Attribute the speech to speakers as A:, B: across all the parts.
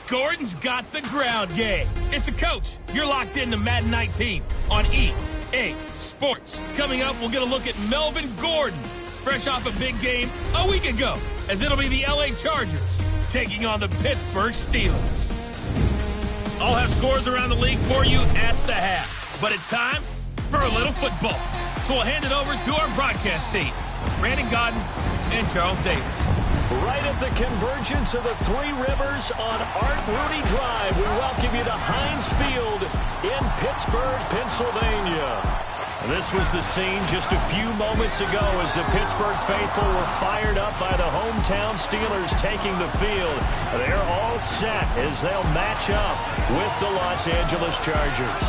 A: Gordon's got the ground game. It's a coach. You're locked into Madden 19 on EA Sports. Coming up, we'll get a look at Melvin Gordon, fresh off a big game a week ago, as it'll be the LA Chargers taking on the Pittsburgh Steelers. I'll have scores around the league for you at the half, but it's time for a little football. So we'll hand it over to our broadcast team, Brandon Godden and Charles Davis.
B: Right at the convergence of the Three Rivers on Art Rooney Drive, we welcome you to Heinz Field in Pittsburgh, Pennsylvania. This was the scene just a few moments ago as the Pittsburgh faithful were fired up by the hometown Steelers taking the field. They're all set as they'll match up with the Los Angeles Chargers.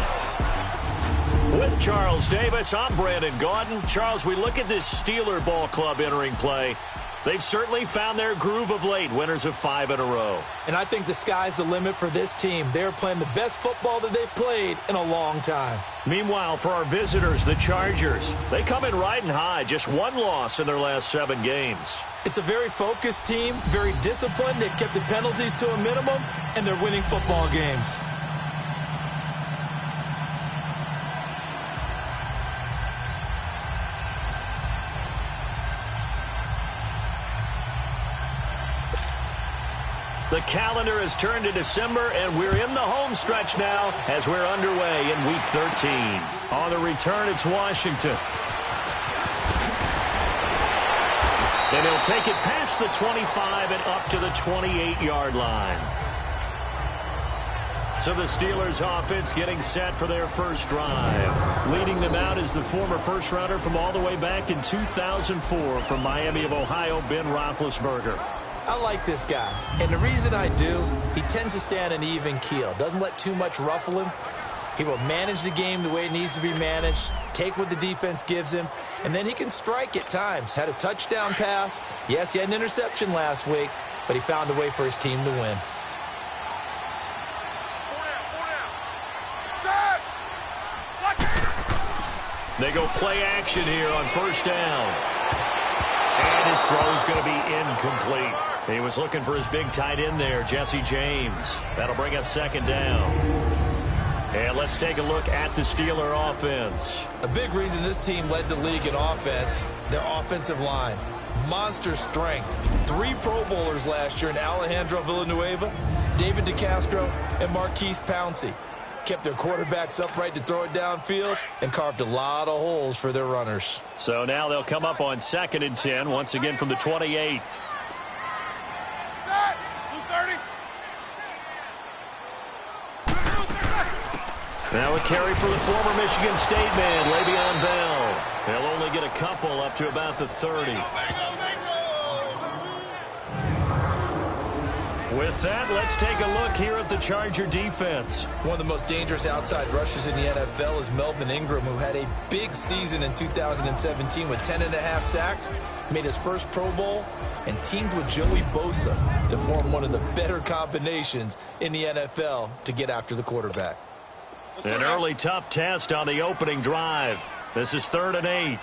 B: With Charles Davis, I'm Brandon Gaudin. Charles, we look at this Steeler ball club entering play. They've certainly found their groove of late, winners of 5 in a row.
C: And I think the sky's the limit for this team. They're playing the best football that they've played in a long time.
B: Meanwhile, for our visitors, the Chargers, they come in riding high, just 1 loss in their last 7 games.
C: It's a very focused team, very disciplined. They've kept the penalties to a minimum, and they're winning football games.
B: The calendar has turned to December, and we're in the home stretch now as we're underway in Week 13. On the return, it's Washington. And he'll take it past the 25 and up to the 28-yard line. So the Steelers offense getting set for their first drive. Leading them out is the former first-rounder from all the way back in 2004 from Miami of Ohio, Ben Roethlisberger.
C: I like this guy, and the reason I do, he tends to stay on an even keel. Doesn't let too much ruffle him. He will manage the game the way it needs to be managed, take what the defense gives him, and then he can strike at times. Had a touchdown pass. Yes, he had an interception last week, but he found a way for his team to win.
B: They go play action here on first down. And his throw is going to be incomplete. He was looking for his big tight end there, Jesse James. That'll bring up second down. And let's take a look at the Steeler offense.
C: A big reason this team led the league in offense, their offensive line. Monster strength. 3 Pro Bowlers last year in Alejandro Villanueva, David DeCastro, and Marquise Pouncey. Kept their quarterbacks upright to throw it downfield and carved a lot of holes for their runners.
B: So now they'll come up on 2nd and 10, once again from the 28. Now a carry for the former Michigan State man, Le'Veon Bell. They'll only get a couple up to about the 30. With that, let's take a look here at the Charger defense.
C: One of the most dangerous outside rushers in the NFL is Melvin Ingram, who had a big season in 2017 with 10.5 sacks, made his first Pro Bowl, and teamed with Joey Bosa to form one of the better combinations in the NFL to get after the quarterback.
B: An early tough test on the opening drive. This is 3rd and 8.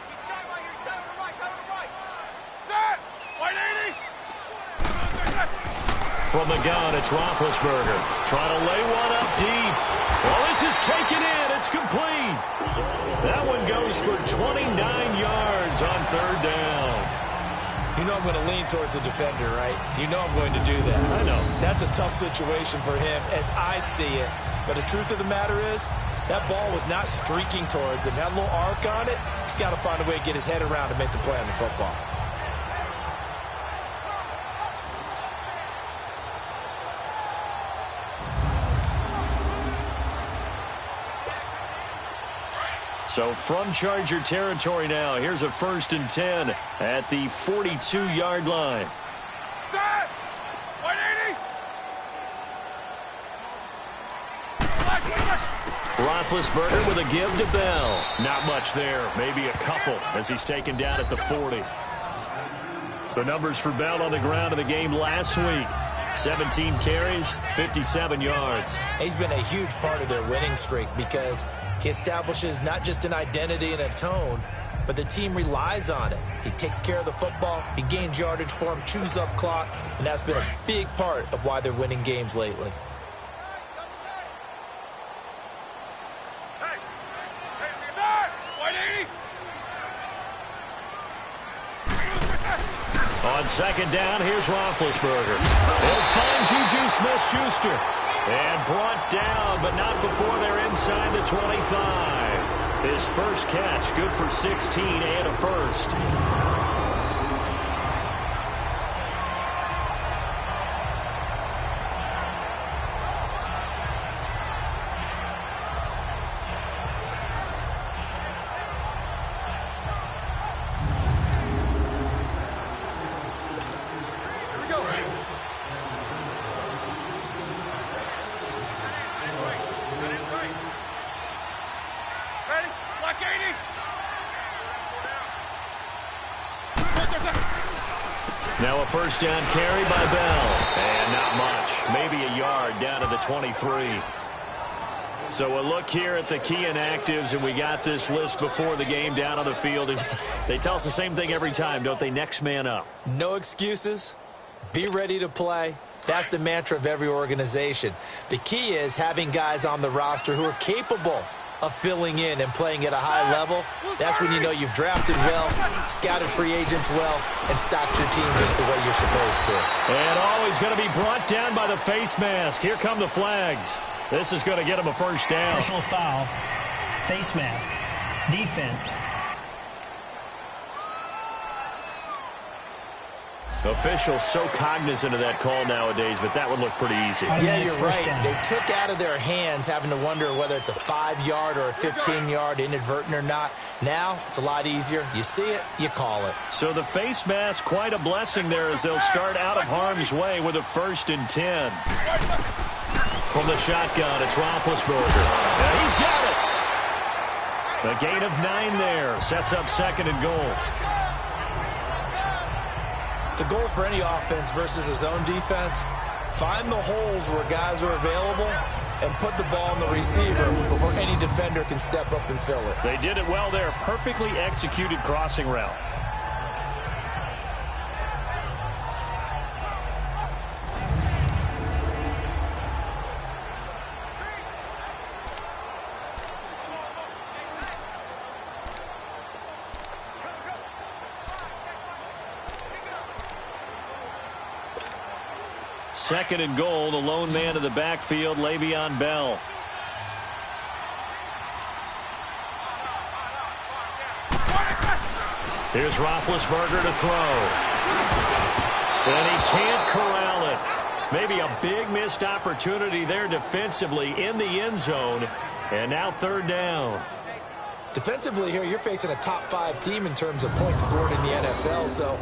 B: From the gun, it's Roethlisberger. Trying to lay one up deep. Well, this is taken in. It's complete. That one goes for 29 yards on 3rd down.
C: You know I'm going to lean towards the defender, right? You know I'm going to do that.
B: I know.
C: That's a tough situation for him as I see it. But the truth of the matter is, that ball was not streaking towards him. Had a little arc on it. He's got to find a way to get his head around to make the play on the football.
B: So from Charger territory now, here's a 1st and 10 at the 42-yard line. Roethlisberger with a give to Bell. Not much there, maybe a couple as he's taken down at the 40. The numbers for Bell on the ground in the game last week. 17 carries, 57 yards.
C: He's been a huge part of their winning streak because he establishes not just an identity and a tone, but the team relies on it. He takes care of the football, he gains yardage for him, chews up clock, and that's been a big part of why they're winning games lately.
B: On second down, here's Roethlisberger. He'll find Juju Smith-Schuster. And brought down, but not before they're inside the 25. His first catch, good for 16 and a first. Now a first down carry by Bell. And not much. Maybe a yard down to the 23. So a look here at the key inactives, and we got this list before the game down on the field. And they tell us the same thing every time, don't they? Next man up.
C: No excuses. Be ready to play. That's the mantra of every organization. The key is having guys on the roster who are capable of filling in and playing at a high level. That's when you know you've drafted well, scouted free agents well, and stocked your team just the way you're supposed to.
B: And always going to be brought down by the face mask. Here come the flags. This is going to get him a first down.
D: Personal foul, face mask, defense.
B: Officials so cognizant of that call nowadays, but that would look pretty easy.
C: Yeah, you're right. They took out of their hands having to wonder whether it's a 5-yard or a 15-yard inadvertent or not. Now, it's a lot easier. You see it, you call it.
B: So the face mask, quite a blessing there as they'll start out of harm's way with a 1st and 10. From the shotgun, it's Roethlisberger. Yeah, he's got it. A gain of 9 there. Sets up 2nd and goal.
C: The goal for any offense versus his own defense, find the holes where guys are available and put the ball on the receiver before any defender can step up and fill it.
B: They did it well there. Perfectly executed crossing route. Second and goal, the lone man in the backfield, Le'Veon Bell. Here's Roethlisberger to throw. And he can't corral it. Maybe a big missed opportunity there defensively in the end zone. And now 3rd down.
C: Defensively here, you're facing a top 5 team in terms of points scored in the NFL. So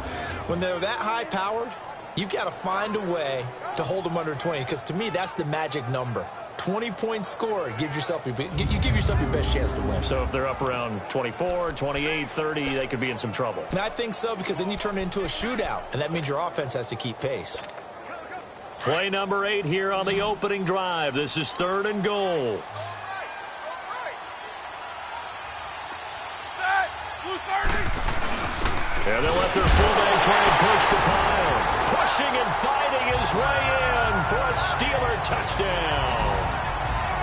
C: when they're that high-powered, you've got to find a way to hold them under 20, because to me, that's the magic number. 20 points scored gives yourself you give yourself your best chance to win.
B: So if they're up around 24, 28, 30, they could be in some trouble.
C: And I think so, because then you turn it into a shootout, and that means your offense has to keep pace.
B: Play number 8 here on the opening drive. This is 3rd and goal. And they'll let their fullback try and push the pile. Pushing and fighting his way in for a Steeler touchdown.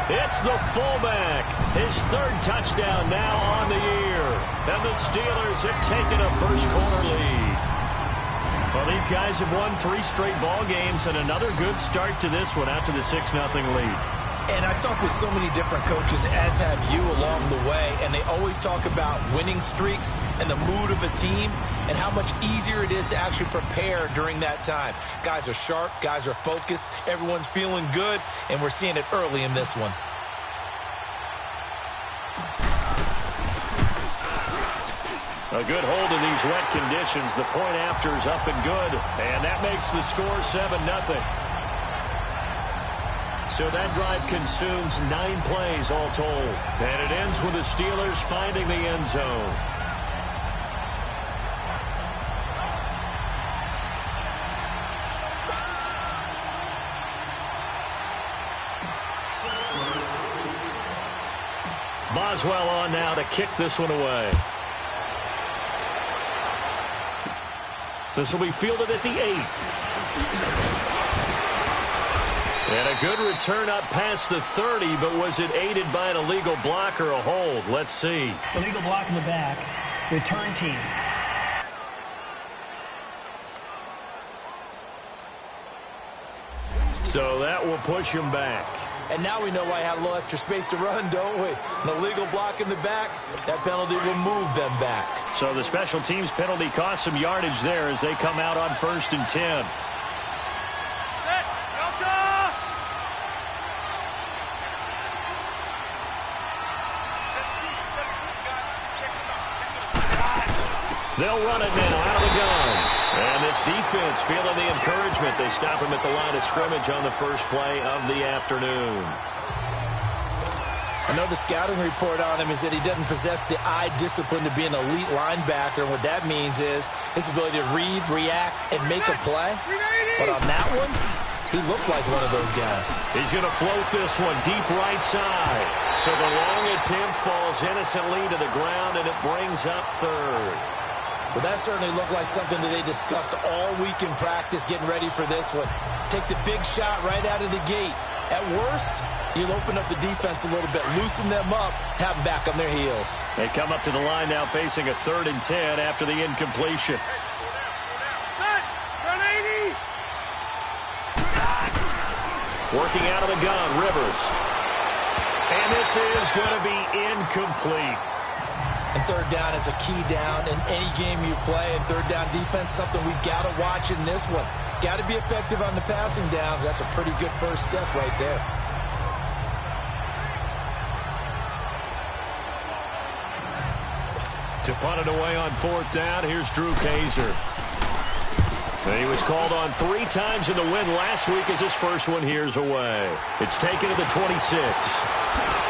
B: It's the fullback. His 3rd touchdown now on the year. And the Steelers have taken a first-quarter lead. Well, these guys have won 3 straight ball games and another good start to this one out to the 6-0 lead.
C: And I've talked with so many different coaches, as have you, along the way, and they always talk about winning streaks and the mood of a team and how much easier it is to actually prepare during that time. Guys are sharp, guys are focused, everyone's feeling good, and we're seeing it early in this one.
B: A good hold in these wet conditions. The point after is up and good, and that makes the score 7-0. So that drive consumes 9 plays all told. And it ends with the Steelers finding the end zone. Boswell on now to kick this one away. This will be fielded at the 8. And a good return up past the 30, but was it aided by an illegal block or a hold? Let's see.
D: Illegal block in the back. Return team.
B: So that will push him back.
C: And now we know why he had a little extra space to run, don't we? An illegal block in the back, that penalty will move them back.
B: So the special teams penalty cost some yardage there as they come out on 1st and 10. They'll run it now out of the gun. And this defense feeling the encouragement. They stop him at the line of scrimmage on the first play of the afternoon.
C: I know the scouting report on him is that he doesn't possess the eye discipline to be an elite linebacker. And what that means is his ability to read, react, and make a play. But on that one, he looked like one of those guys.
B: He's going to float this one deep right side. So the long attempt falls innocently to the ground, and it brings up 3rd.
C: Well, that certainly looked like something that they discussed all week in practice getting ready for this one. Take the big shot right out of the gate. At worst, you'll open up the defense a little bit, loosen them up, have them back on their heels.
B: They come up to the line now facing a 3rd and 10 after the incompletion. Working out of the gun, Rivers. And this is going to be incomplete.
C: And 3rd down is a key down in any game you play. And 3rd down defense, something we've got to watch in this one. Got to be effective on the passing downs. That's a pretty good first step right there.
B: To punt it away on 4th down, here's Drew Kaiser. And he was called on 3 times in the win last week as his first one here's away. It's taken to the 26.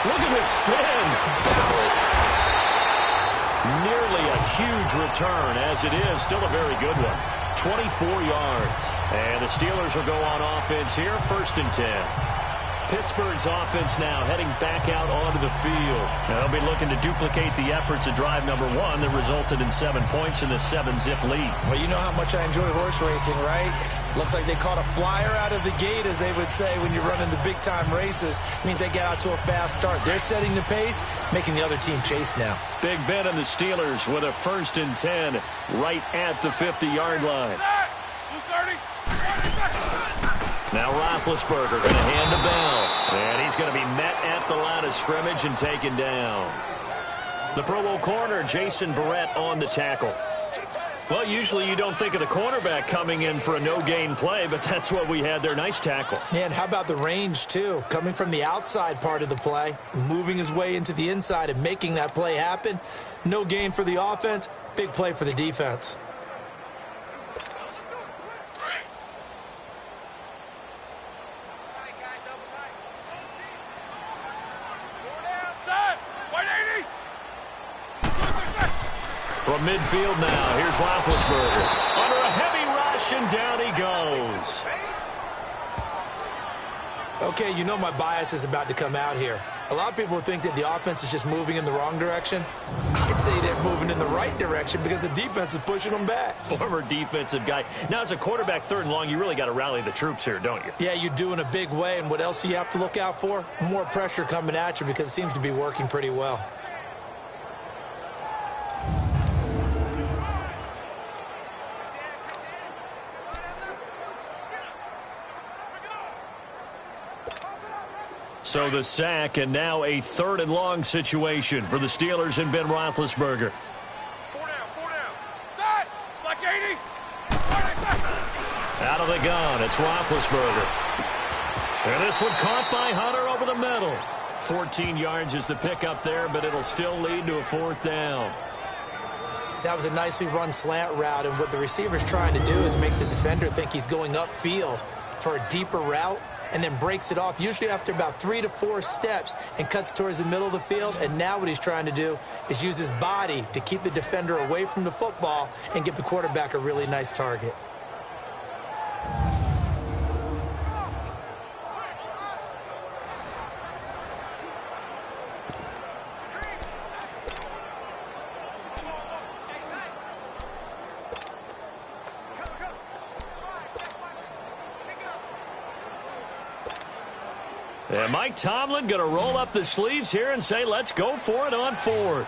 B: Look at this spin.
C: Balance.
B: Nearly a huge return, as it is still a very good one. 24 yards. And the Steelers will go on offense here, 1st and 10. Pittsburgh's offense now heading back out onto the field. Now they'll be looking to duplicate the efforts of drive number 1 that resulted in 7 points in the 7-zip lead.
C: Well, you know how much I enjoy horse racing, right? Looks like they caught a flyer out of the gate, as they would say when you're running the big-time races. Means they get out to a fast start. They're setting the pace, making the other team chase now.
B: Big Ben and the Steelers with a 1st and 10 right at the 50-yard line. Now Roethlisberger going to hand the ball. And he's going to be met at the line of scrimmage and taken down. The Pro Bowl corner, Jason Verrett, on the tackle. Well, usually you don't think of the cornerback coming in for a no-gain play, but that's what we had there. Nice tackle.
C: And how about the range, too? Coming from the outside part of the play, moving his way into the inside and making that play happen. No gain for the offense, big play for the defense.
B: From midfield now, here's Roethlisberger. Under a heavy rush, and down he goes.
C: Okay, you know my bias is about to come out here. A lot of people think that the offense is just moving in the wrong direction. I'd say they're moving in the right direction because the defense is pushing them back.
B: Former defensive guy. Now, as a quarterback, 3rd and long, you really got to rally the troops here, don't you?
C: Yeah, you do in a big way. And what else do you have to look out for? More pressure coming at you because it seems to be working pretty well.
B: So the sack, and now a 3rd and long situation for the Steelers and Ben Roethlisberger.
E: 4 down. Set! Like 80!
B: Out of the gun, it's Roethlisberger. And this one caught by Hunter over the middle. 14 yards is the pickup there, but it'll still lead to a 4th down.
C: That was a nicely run slant route, and what the receiver's trying to do is make the defender think he's going upfield for a deeper route, and then breaks it off, usually after about 3 to 4 steps, and cuts towards the middle of the field. And now what he's trying to do is use his body to keep the defender away from the football and give the quarterback a really nice target.
B: And Mike Tomlin going to roll up the sleeves here and say, let's go for it on 4th.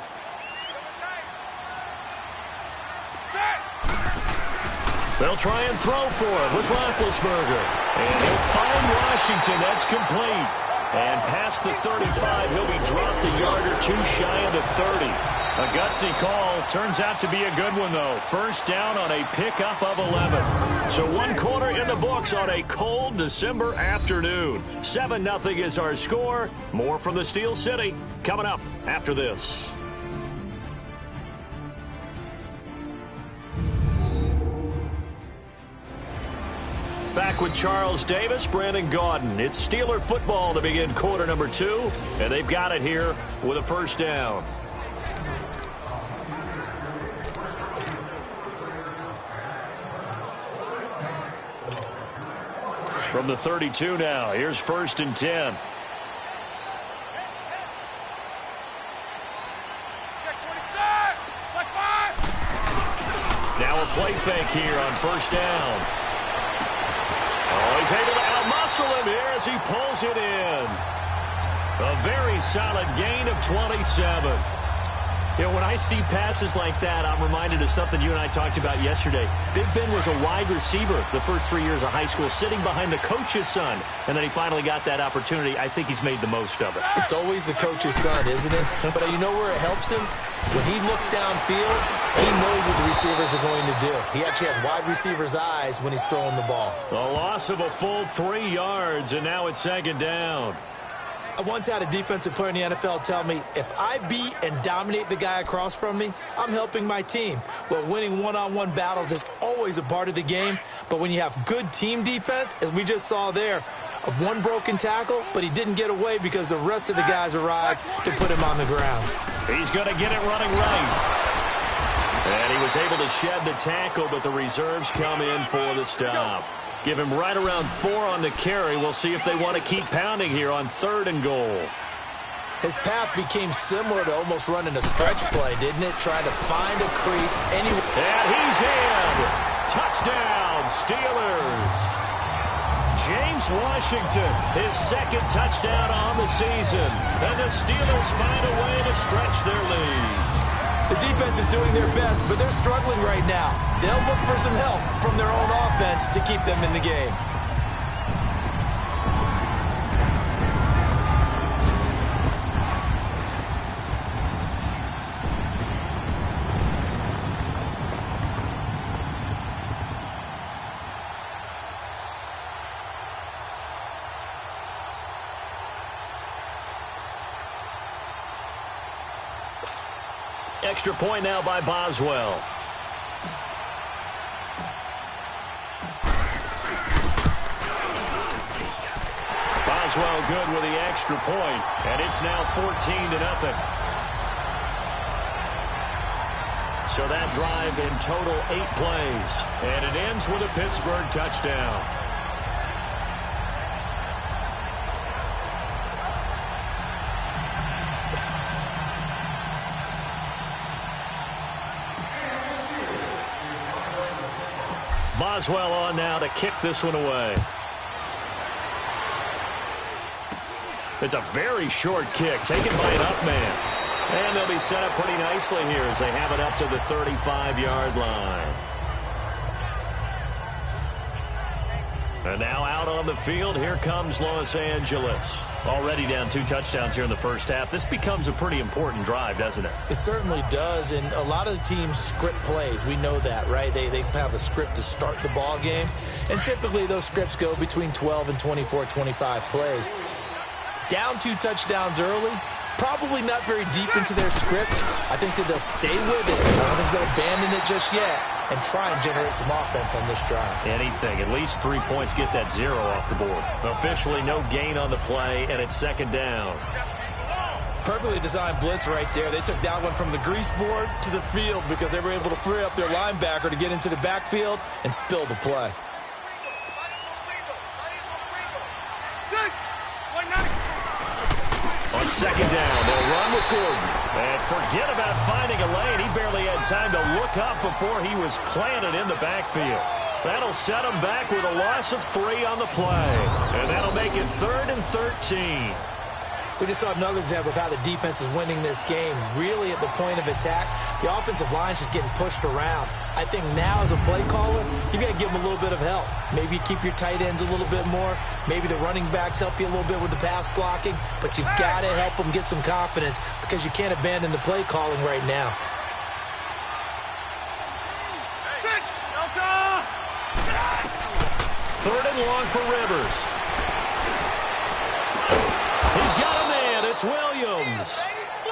B: They'll try and throw for it with Roethlisberger. And he'll find Washington. That's complete. And past the 35, he'll be dropped a yard or two shy of the 30. A gutsy call. Turns out to be a good one, though. First down on a pickup of 11. So 1 quarter in the books on a cold December afternoon. 7-0 is our score. More from the Steel City coming up after this. Back with Charles Davis, Brandon Gaudin. It's Steeler football to begin quarter number 2, and they've got it here with a first down. From the 32 now, here's 1st and 10. Now a play fake here on 1st down. Oh, he's able to outmuscle him here as he pulls it in. A very solid gain of 27. You know, when I see passes like that, I'm reminded of something you and I talked about yesterday. Big Ben was a wide receiver the first 3 years of high school, sitting behind the coach's son, and then he finally got that opportunity. I think he's made the most of it.
C: It's always the coach's son, isn't it? But you know where it helps him? When he looks downfield, he knows what the receivers are going to do. He actually has wide receivers' eyes when he's throwing the ball.
B: A loss of a full 3 yards, and now it's 2nd down.
C: I once had a defensive player in the NFL tell me, if I beat and dominate the guy across from me, I'm helping my team. Well, winning one-on-one battles is always a part of the game, but when you have good team defense, as we just saw there, one broken tackle, but he didn't get away because the rest of the guys arrived to put him on the ground.
B: He's going to get it running right. And he was able to shed the tackle, but the reserves come in for the stop. Give him right around 4 on the carry. We'll see if they want to keep pounding here on 3rd and goal.
C: His path became similar to almost running a stretch play, didn't it? Trying to find a crease anywhere.
B: And he's in. Touchdown, Steelers. James Washington, his 2nd touchdown on the season. And the Steelers find a way to stretch their lead.
C: The defense is doing their best, but they're struggling right now. They'll look for some help from their own offense to keep them in the game.
B: Extra point now by Boswell. Boswell good with the extra point, and it's now 14-0. So that drive in total 8 plays, and it ends with a Pittsburgh touchdown. Boswell on now to kick this one away. It's a very short kick taken by an up man. And they'll be set up pretty nicely here as they have it up to the 35-yard line. And now out on the field, here comes Los Angeles. Already down 2 touchdowns here in the first half. This becomes a pretty important drive, doesn't it?
C: It certainly does, and a lot of the teams script plays. We know that, right? They have a script to start the ball game, and typically those scripts go between 12 and 24, 25 plays. Down 2 touchdowns early, probably not very deep into their script. I think that they'll stay with it. I don't think they'll abandon it just yet and try and generate some offense on this drive.
B: Anything. At least 3 points, get that 0 off the board. Officially no gain on the play, and it's 2nd down.
C: Perfectly designed blitz right there. They took that one from the grease board to the field because they were able to free up their linebacker to get into the backfield and spill the play.
B: On 2nd down, they'll run with Gordon. And forget about finding a lane. He barely had time to look up before he was planted in the backfield. That'll set him back with a loss of 3 on the play. And that'll make make it 3rd and 13.
C: We just saw another example of how the defense is winning this game. Really at the point of attack, the offensive line is just getting pushed around. I think now as a play caller, you got to give them a little bit of help. Maybe you keep your tight ends a little bit more. Maybe the running backs help you a little bit with the pass blocking. But you've got to help them get some confidence because you can't abandon the play calling right now.
B: Third and long for Rivers. He's got a man. It's Williams.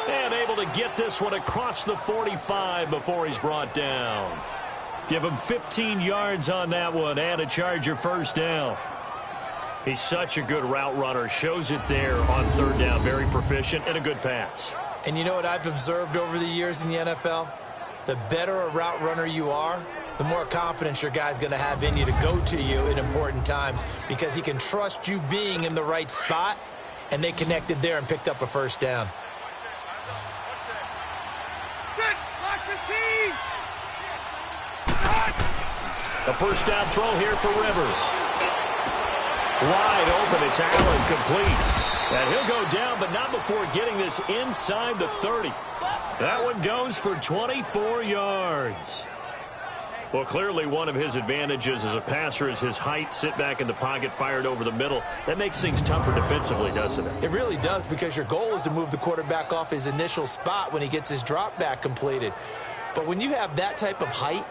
B: And able to get this one across the 45 before he's brought down. Give him 15 yards on that one and a Charger first down. He's such a good route runner. Shows it there on 3rd down. Very proficient and a good pass.
C: And you know what I've observed over the years in the NFL? The better a route runner you are, the more confidence your guy's going to have in you to go to you in important times because he can trust you being in the right spot, and they connected there and picked up a first down.
B: A first down throw here for Rivers. Wide open. It's Allen, complete. And he'll go down, but not before getting this inside the 30. That one goes for 24 yards. Well, clearly one of his advantages as a passer is his height. Sit back in the pocket, fired over the middle. That makes things tougher defensively, doesn't it?
C: It really does, because your goal is to move the quarterback off his initial spot when he gets his drop back completed. But when you have that type of height,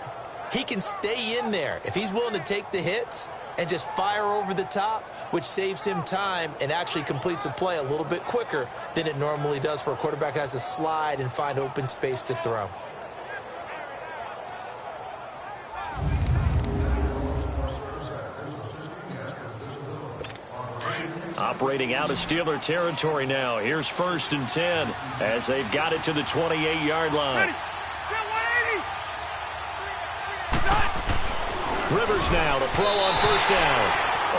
C: he can stay in there. If he's willing to take the hits and just fire over the top, which saves him time and actually completes a play a little bit quicker than it normally does for a quarterback who has to slide and find open space to throw.
B: Operating out of Steeler territory now. Here's 1st and 10 as they've got it to the 28-yard line. Rivers now to throw on 1st down.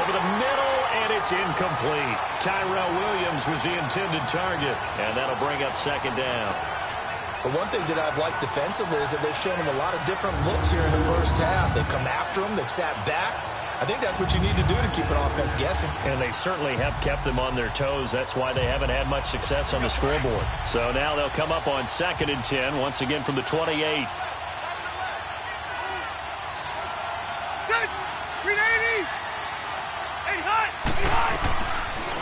B: Over the middle, and it's incomplete. Tyrell Williams was the intended target, and that'll bring up 2nd down.
C: But one thing that I've liked defensively is that they've shown him a lot of different looks here in the first half. They've come after him. They've sat back. I think that's what you need to do to keep an offense guessing.
B: And they certainly have kept them on their toes. That's why they haven't had much success on the scoreboard. So now they'll come up on 2nd and 10, once again from the 28.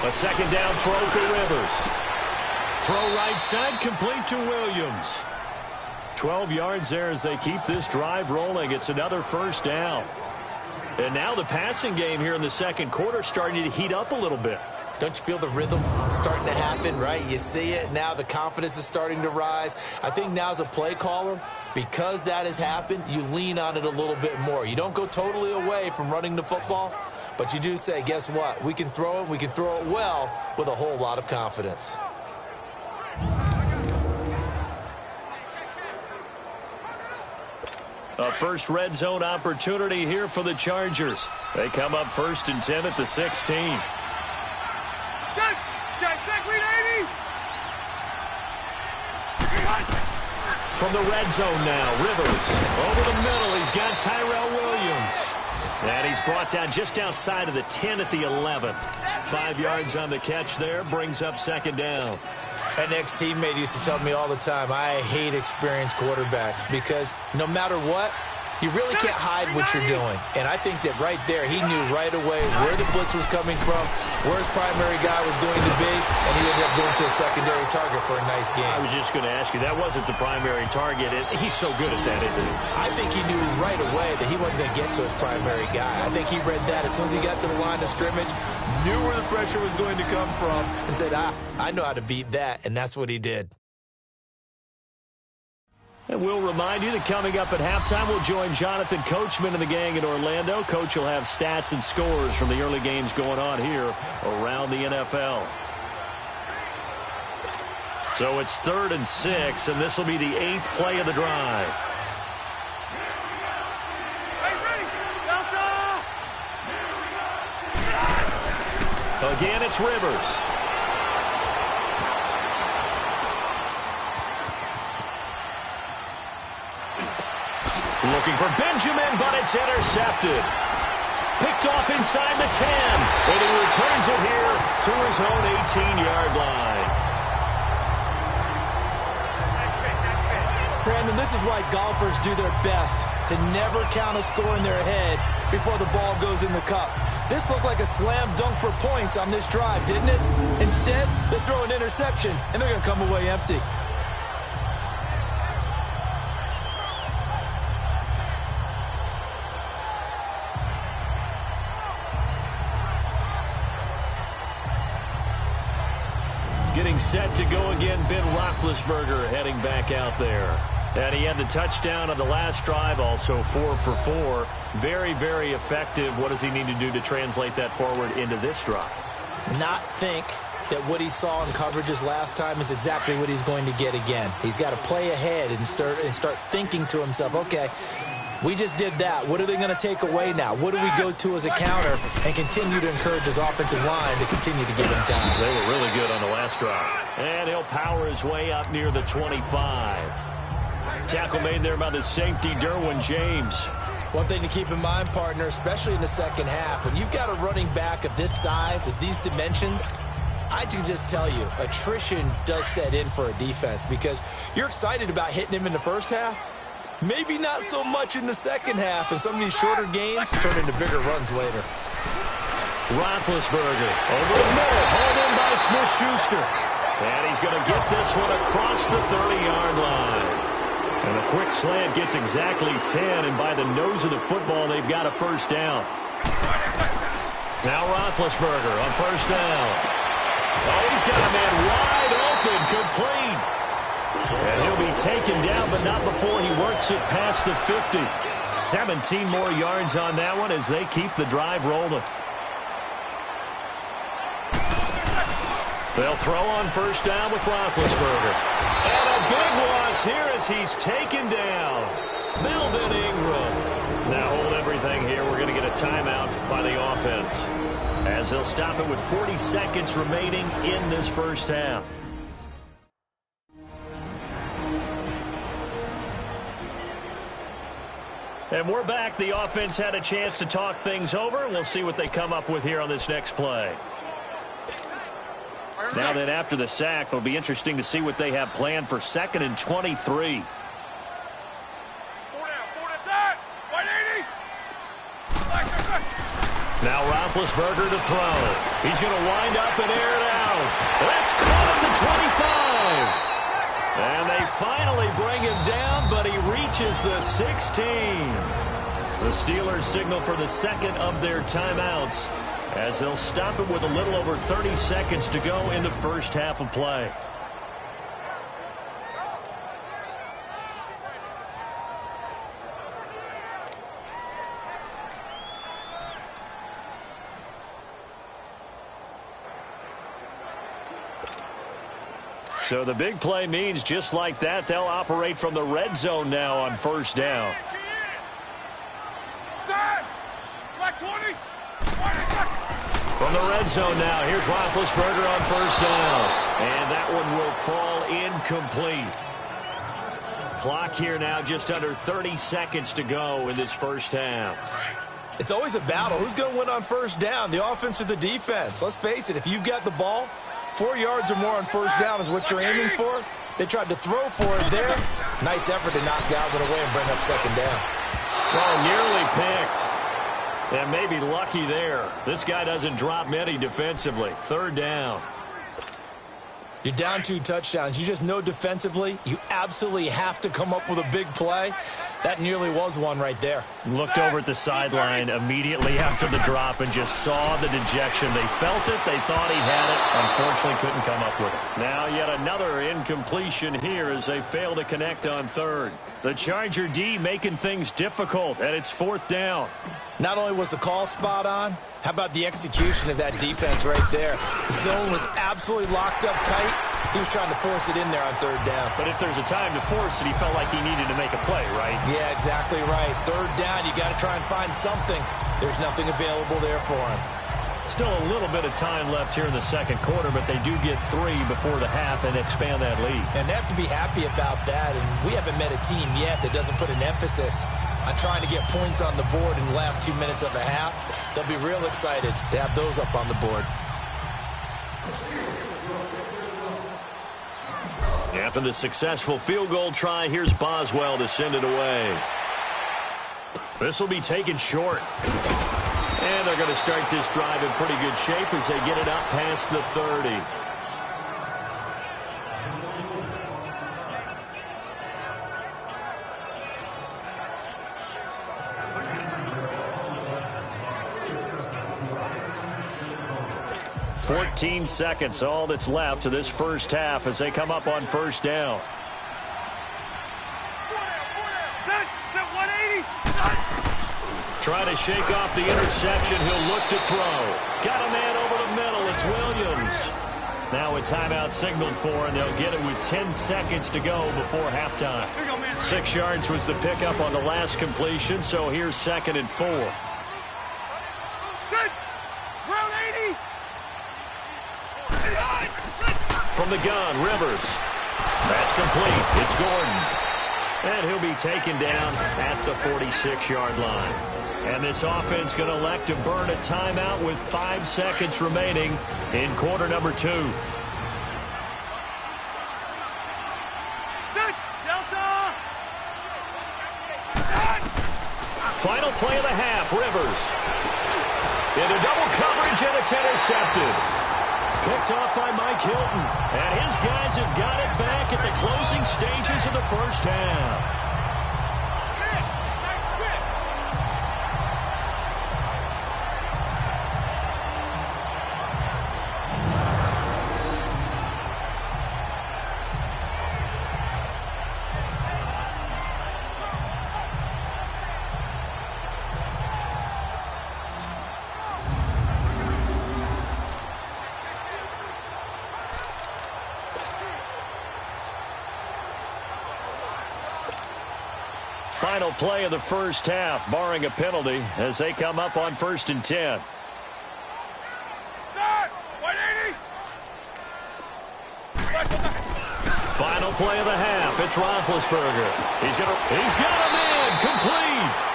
B: A 2nd down throw for Rivers. Throw right side, complete to Williams. 12 yards there as they keep this drive rolling. It's another 1st down. And now the passing game here in the 2nd quarter starting to heat up a little bit.
C: Don't you feel the rhythm starting to happen, right? You see it. Now the confidence is starting to rise. I think now as a play caller, because that has happened, you lean on it a little bit more. You don't go totally away from running the football, but you do say, guess what? We can throw it. We can throw it well with a whole lot of confidence.
B: A first red zone opportunity here for the Chargers. They come up 1st and 10 at the 16. From the red zone now, Rivers. Over the middle, he's got Tyrell Williams. And he's brought down just outside of the 10 at the 11. 5 yards on the catch there, brings up 2nd down.
C: An ex-teammate used to tell me all the time, I hate experienced quarterbacks because no matter what, you really can't hide what you're doing. And I think that right there, he knew right away where the blitz was coming from, where his primary guy was going to be, and he ended up going to a secondary target for a nice game.
B: I was just going to ask you, that wasn't the primary target. He's so good at that, isn't he?
C: I think he knew right away that he wasn't going to get to his primary guy. I think he read that as soon as he got to the line of scrimmage, knew where the pressure was going to come from, and said, I know how to beat that, and that's what he did.
B: And we'll remind you that coming up at halftime, we'll join Jonathan Coachman and the gang in Orlando. Coach will have stats and scores from the early games going on here around the NFL. So it's 3rd and 6, and this will be the 8th play of the drive. Again, it's Rivers. Looking for Benjamin, but it's intercepted. Picked off inside the 10. And he returns it here to his own 18-yard line.
C: Brandon, this is why golfers do their best to never count a score in their head before the ball goes in the cup. This looked like a slam dunk for points on this drive, didn't it? Instead, they throw an interception, and they're going to come away empty.
B: Getting set to go again, Ben Roethlisberger heading back out there. And he had the touchdown on the last drive, also 4 for 4. Very, very effective. What does he need to do to translate that forward into this drive?
C: Not think that what he saw in coverages last time is exactly what he's going to get again. He's got to play ahead and start thinking to himself, okay, we just did that. What are they going to take away now? What do we go to as a counter? And continue to encourage his offensive line to continue to give him time.
B: They were really good on the last drive. And he'll power his way up near the 25. Tackle made there by the safety, Derwin James.
C: One thing to keep in mind, partner, especially in the second half, when you've got a running back of this size, of these dimensions, I can just tell you, attrition does set in for a defense because you're excited about hitting him in the first half. Maybe not so much in the second half, and some of these shorter gains turn into bigger runs later.
B: Roethlisberger over the middle, hauled in by Smith-Schuster. And he's going to get this one across the 30-yard line. And a quick slant gets exactly 10, and by the nose of the football, they've got a first down. Now Roethlisberger on first down. Oh, he's got a man wide open, complete. And he'll be taken down, but not before he works it past the 50. 17 more yards on that one as they keep the drive rolling. They'll throw on first down with Roethlisberger. And a big loss here as he's taken down. Melvin Ingram. Now hold everything here. We're going to get a timeout by the offense, as they'll stop it with 40 seconds remaining in this first half. And we're back. The offense had a chance to talk things over. We'll see what they come up with here on this next play. Now that after the sack, it'll be interesting to see what they have planned for 2nd and 23.
E: 4 down, 180.
B: Now Roethlisberger to throw. He's going to wind up and air it out. That's caught at the 25. And they finally bring him down, but he reaches the 16. The Steelers signal for the second of their timeouts, as they'll stop it with a little over 30 seconds to go in the first half of play. So the big play means just like that, they'll operate from the red zone now on first down. From the red zone now, here's Roethlisberger on first down. And that one will fall incomplete. Clock here now just under 30 seconds to go in this first half.
C: It's always a battle. Who's going to win on first down, the offense or the defense? Let's face it, if you've got the ball, 4 yards or more on first down is what you're aiming for. They tried to throw for it there. Nice effort to knock Galvin away and bring up second down.
B: Well, nearly picked. And maybe lucky there. This guy doesn't drop many defensively. Third down.
C: You're down 2 touchdowns. You just know defensively you absolutely have to come up with a big play. That nearly was one right there.
B: Looked over at the sideline immediately after the drop and just saw the dejection. They felt it. They thought he had it. Unfortunately, couldn't come up with it. Now yet another incompletion here as they fail to connect on third. The Charger D making things difficult, and it's 4th down.
C: Not only was the call spot on, how about the execution of that defense right there? The zone was absolutely locked up tight. He was trying to force it in there on third down.
B: But if there's a time to force it, he felt like he needed to make a play, right?
C: Yeah, exactly right. Third down, you got to try and find something. There's nothing available there for him.
B: Still a little bit of time left here in the second quarter, but they do get 3 before the half and expand that lead.
C: And they have to be happy about that. And we haven't met a team yet that doesn't put an emphasis on trying to get points on the board in the last 2 minutes of a half. They'll be real excited to have those up on the board.
B: After the successful field goal try, here's Boswell to send it away. This will be taken short. And they're going to start this drive in pretty good shape as they get it up past the 30. "14 seconds, all that's left to this first half as they come up on first down. Trying to shake off the interception. He'll look to throw. Got a man over the middle. It's Williams. Now a timeout signaled for, and they'll get it with 10 seconds to go before halftime. 6 yards was the pickup on the last completion, so here's 2nd and 4. From the gun, Rivers. That's complete. It's Gordon. And he'll be taken down at the 46-yard line. And this offense going to elect to burn a timeout with 5 seconds remaining in quarter number 2. Final play of the half, Rivers. Into double coverage, and it's intercepted. Picked off by Mike Hilton. And his guys have got it back at the closing stages of the first half. Final play of the first half, barring a penalty, as they come up on 1st and 10. Final play of the half. It's Roethlisberger. He's got a man complete.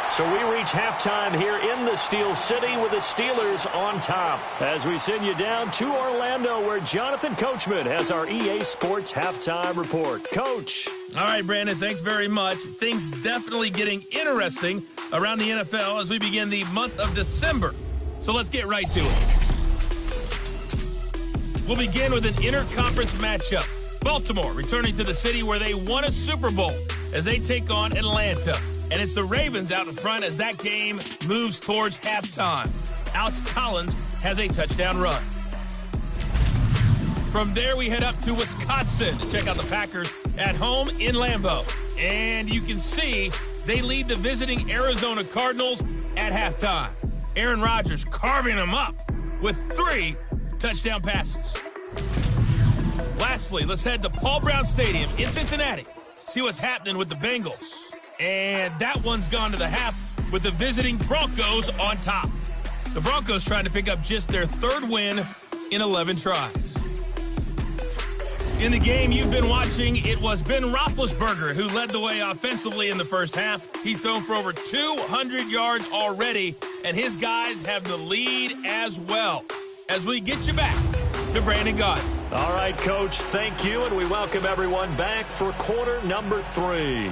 B: So we reach halftime here in the Steel City with the Steelers on top as we send you down to Orlando where Jonathan Coachman has our EA Sports halftime report. Coach.
A: All right, Brandon, thanks very much. Things definitely getting interesting around the NFL as we begin the month of December. So let's get right to it. We'll begin with an interconference matchup. Baltimore returning to the city where they won a Super Bowl as they take on Atlanta. And it's the Ravens out in front as that game moves towards halftime. Alex Collins has a touchdown run. From there, we head up to Wisconsin to check out the Packers at home in Lambeau. And you can see they lead the visiting Arizona Cardinals at halftime. Aaron Rodgers carving them up with 3 touchdown passes. Lastly, let's head to Paul Brown Stadium in Cincinnati. See what's happening with the Bengals. And that one's gone to the half with the visiting Broncos on top. The Broncos trying to pick up just their 3rd win in 11 tries. In the game you've been watching, it was Ben Roethlisberger who led the way offensively in the first half. He's thrown for over 200 yards already, and his guys have the lead as well. As we get you back to Brandon Gaudin.
B: All right, Coach, thank you, and we welcome everyone back for quarter number 3.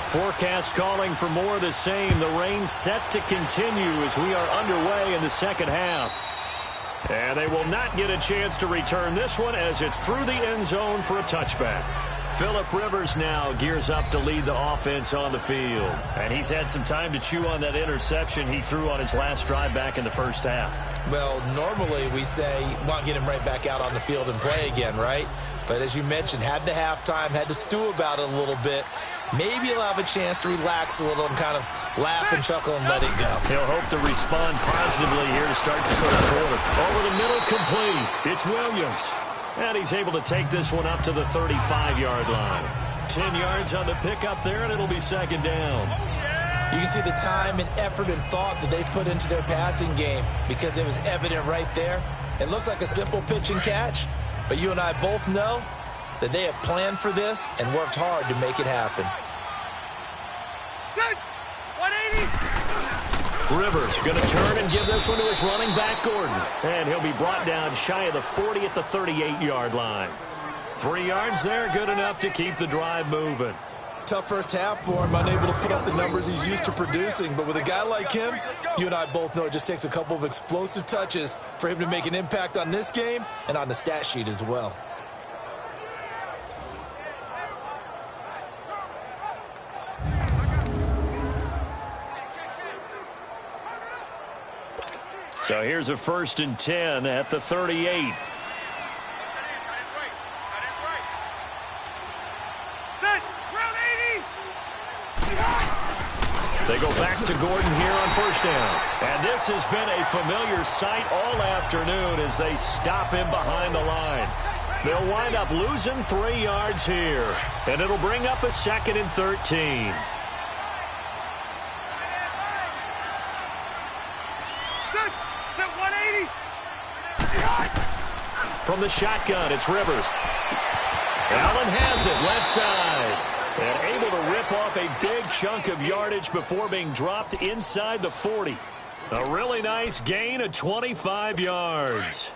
B: Forecast calling for more of the same. The rain set to continue as we are underway in the second half. And they will not get a chance to return this one as it's through the end zone for a touchback. Phillip Rivers now gears up to lead the offense on the field. And he's had some time to chew on that interception he threw on his last drive back in the first half.
C: Well, normally we say, want to get him right back out on the field and play again, right? But as you mentioned, had the halftime, had to stew about it a little bit. Maybe he'll have a chance to relax a little and kind of laugh and chuckle and let it go.
B: He'll hope to respond positively here to start the third quarter. Over the middle, complete. It's Williams. And he's able to take this one up to the 35-yard line. 10 yards on the pickup there, and it'll be 2nd down.
C: You can see the time and effort and thought that they put into their passing game because it was evident right there. It looks like a simple pitch and catch, but you and I both know that they have planned for this and worked hard to make it happen.
E: Set. 180.
B: Rivers going to turn and give this one to his running back, Gordon. And he'll be brought down shy of the 40 at the 38-yard line. 3 yards there, good enough to keep the drive moving.
C: Tough first half for him, unable to put up the numbers he's used to producing. But with a guy like him, you and I both know it just takes a couple of explosive touches for him to make an impact on this game and on the stat sheet as well.
B: So here's a 1st and 10 at the 38. They go back to Gordon here on 1st down. And this has been a familiar sight all afternoon as they stop him behind the line. They'll wind up losing 3 yards here. And it'll bring up a 2nd and 13. From the shotgun, it's Rivers. Allen has it, left side. And able to rip off a big chunk of yardage before being dropped inside the 40. A really nice gain of 25 yards.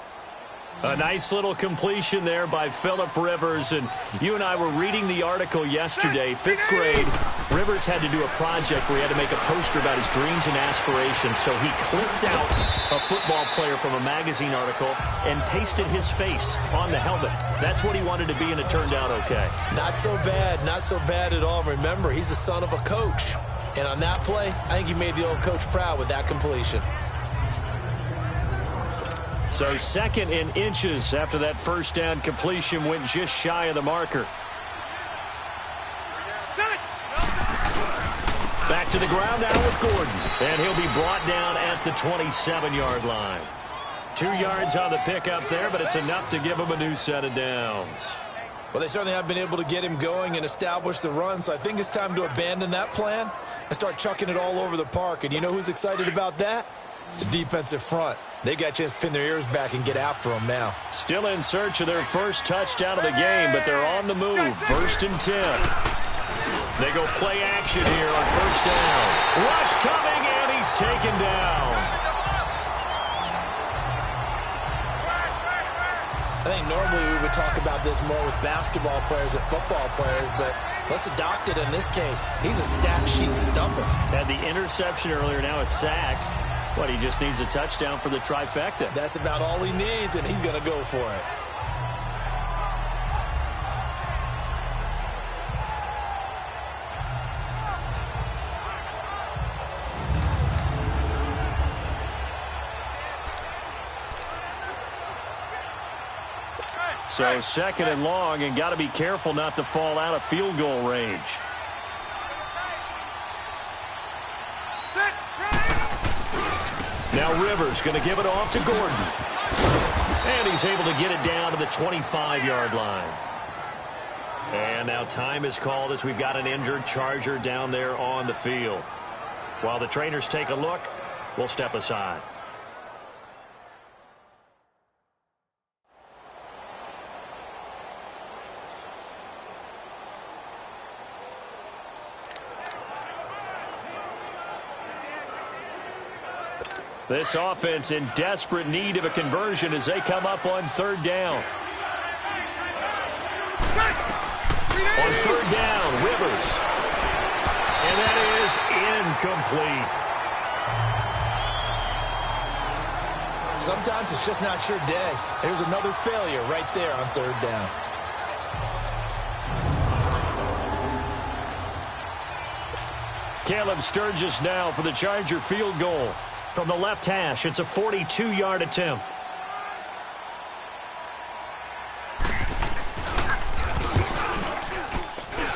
B: A nice little completion there by Phillip Rivers. And you and I were reading the article yesterday, 5th grade. Rivers had to do a project where he had to make a poster about his dreams and aspirations. So he clipped out a football player from a magazine article and pasted his face on the helmet. That's what he wanted to be, and it turned out okay.
C: Not so bad, not so bad at all. Remember, he's the son of a coach. And on that play, I think he made the old coach proud with that completion.
B: So 2nd and inches after that 1st down completion went just shy of the marker. Back to the ground now with Gordon. And he'll be brought down at the 27-yard line. 2 yards on the pickup there, but it's enough to give him a new set of downs.
C: Well, they certainly have been able to get him going and establish the run, so I think it's time to abandon that plan and start chucking it all over the park. And you know who's excited about that? The defensive front. They got a chance to pin their ears back and get after them now.
B: Still in search of their first touchdown of the game, but they're on the move. 1st and 10. They go play action here on 1st down. Rush coming, and he's taken down.
C: I think normally we would talk about this more with basketball players than football players, but let's adopt it in this case. He's a stat sheet stuffer.
B: Had the interception earlier, now a sack. But he just needs a touchdown for the trifecta.
C: That's about all he needs, and he's going to go for it.
B: So 2nd and long, and got to be careful not to fall out of field goal range. Now Rivers going to give it off to Gordon. And he's able to get it down to the 25-yard line. And now time is called as we've got an injured Charger down there on the field. While the trainers take a look, we'll step aside. This offense in desperate need of a conversion as they come up on 3rd down. On 3rd down, Rivers. And that is incomplete.
C: Sometimes it's just not your day. There's another failure right there on 3rd down.
B: Caleb Sturgis now for the Charger field goal. From the left hash, it's a 42-yard attempt.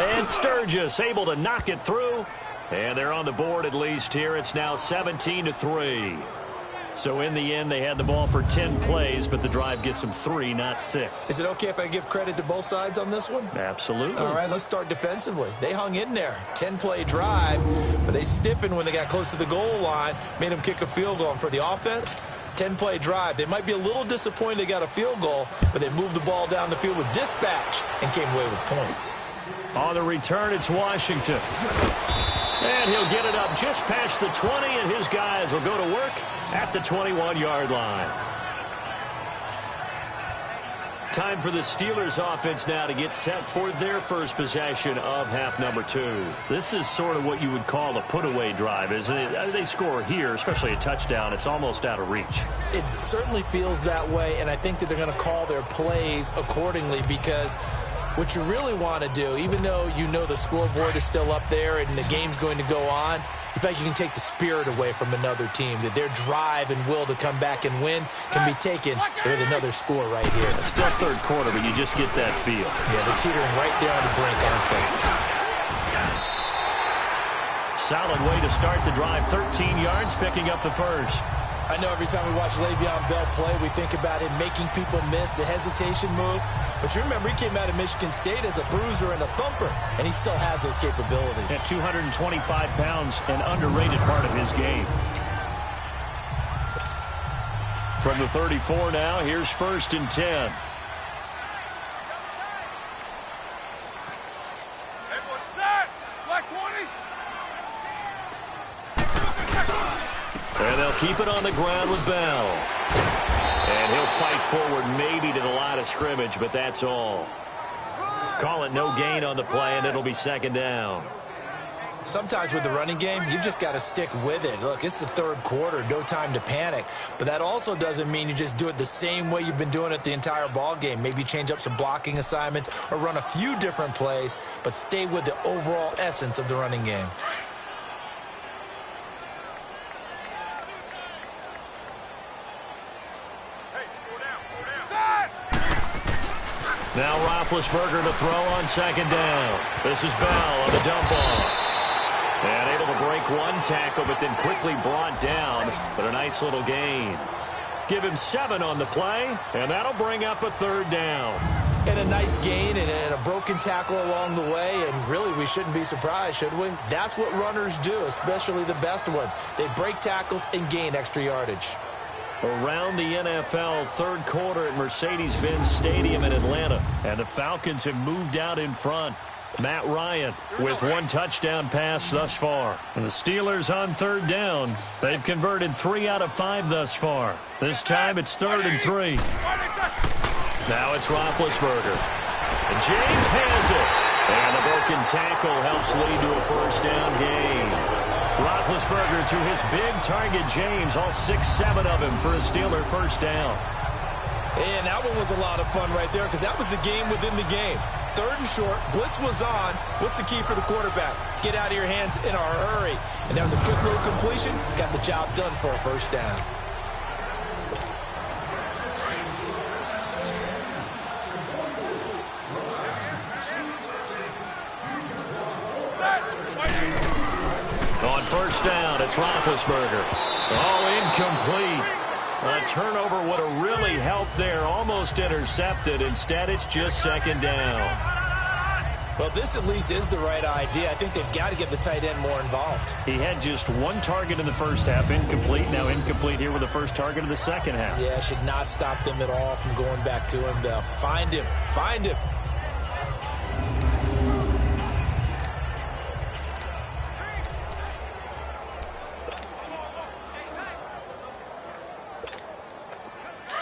B: And Sturgis able to knock it through. And they're on the board at least here. It's now 17-3. So in the end, they had the ball for 10 plays, but the drive gets them 3, not 6.
C: Is it okay if I give credit to both sides on this one?
B: Absolutely.
C: All right, let's start defensively. They hung in there. 10-play drive, but they stiffened when they got close to the goal line, made them kick a field goal. And for the offense, 10-play drive. They might be a little disappointed they got a field goal, but they moved the ball down the field with dispatch and came away with points.
B: On the return, it's Washington. And he'll get it up just past the 20, and his guys will go to work at the 21-yard line. Time for the Steelers offense now to get set for their first possession of half number 2. This is sort of what you would call a put-away drive, isn't it? They score here, especially a touchdown. It's almost out of reach.
C: It certainly feels that way, and I think that they're going to call their plays accordingly, because what you really want to do, even though you know the scoreboard is still up there and the game's going to go on, in fact, you can take the spirit away from another team, that their drive and will to come back and win can be taken with another score right here.
B: It's still third quarter, but you just get that feel.
C: Yeah, they're teetering right there on the brink, aren't they?
B: Solid way to start the drive. 13 yards, picking up the first.
C: I know every time we watch Le'Veon Bell play, we think about him making people miss, the hesitation move. But you remember, he came out of Michigan State as a bruiser and a thumper, and he still has those capabilities.
B: At 225 pounds, an underrated part of his game. From the 34 now, here's 1st and 10. And they'll keep it on the ground with Bell. And he'll fight forward maybe to the line of scrimmage, but that's all. Call it no gain on the play, and it'll be 2nd down.
C: Sometimes with the running game, you've just got to stick with it. Look, it's the third quarter, no time to panic. But that also doesn't mean you just do it the same way you've been doing it the entire ball game. Maybe change up some blocking assignments or run a few different plays, but stay with the overall essence of the running game.
B: Now Roethlisberger to throw on 2nd down. This is Bell on the dump off. And able to break one tackle, but then quickly brought down. But a nice little gain. Give him 7 on the play, and that'll bring up a 3rd down.
C: And a nice gain and a broken tackle along the way, and really we shouldn't be surprised, should we? That's what runners do, especially the best ones. They break tackles and gain extra yardage.
B: Around the NFL, third quarter at Mercedes-Benz Stadium in Atlanta. And the Falcons have moved out in front. Matt Ryan with 1 touchdown pass thus far. And the Steelers on 3rd down. They've converted 3 out of 5 thus far. This time it's 3rd and 3. Now it's Roethlisberger. And James has it. And the broken tackle helps lead to a 1st down gain. Roethlisberger to his big target, James, all 6-7 of him for a Steeler 1st down.
C: And that one was a lot of fun right there, because that was the game within the game. 3rd and short, blitz was on. What's the key for the quarterback? Get out of your hands in a hurry. And that was a quick little completion. Got the job done for a 1st down.
B: On 1st down, it's Roethlisberger. Oh, incomplete. A turnover would have really helped there. Almost intercepted. Instead, it's just 2nd down.
C: Well, this at least is the right idea. I think they've got to get the tight end more involved.
B: He had just 1 target in the first half. Incomplete. Now incomplete here with the first target of the second half.
C: Yeah, should not stop them at all from going back to him. They'll find him. Find him.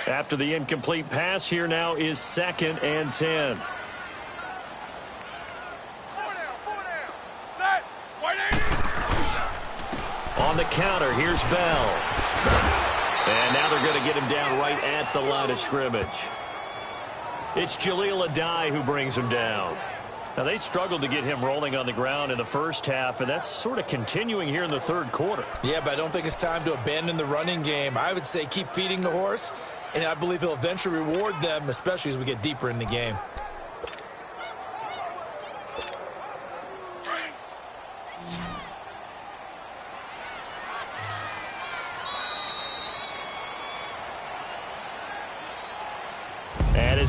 B: After the incomplete pass, here now is 2nd and 10. On the counter, here's Bell. And now they're going to get him down right at the line of scrimmage. It's Jaleel Adai who brings him down. Now, they struggled to get him rolling on the ground in the first half, and that's sort of continuing here in the third quarter.
C: Yeah, but I don't think it's time to abandon the running game. I would say keep feeding the horse, and I believe he'll eventually reward them, especially as we get deeper in the game.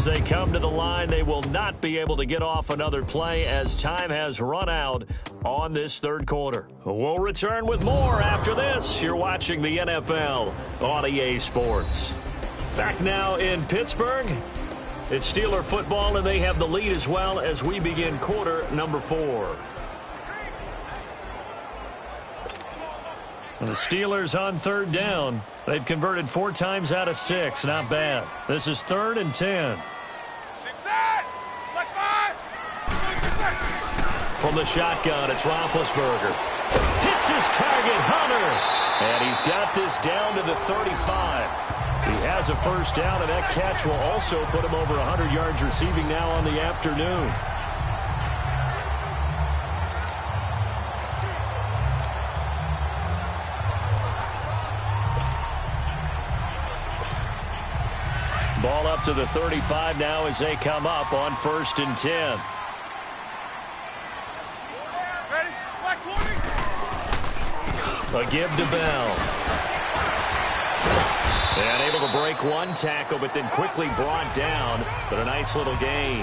B: they come to the line, they will not be able to get off another play as time has run out on this third quarter. We'll return with more after this. You're watching the NFL on EA Sports. Back now in Pittsburgh. It's Steeler football, and they have the lead as well as we begin quarter number 4. And the Steelers on third down. They've converted 4 times out of 6. Not bad. This is 3rd and 10. From the shotgun, it's Roethlisberger. Hits his target, Hunter. And he's got this down to the 35. He has a first down, and that catch will also put him over 100 yards receiving now on the afternoon. Ball up to the 35 now as they come up on 1st and 10. A give to Bell. And able to break one tackle, but then quickly brought down. But a nice little gain.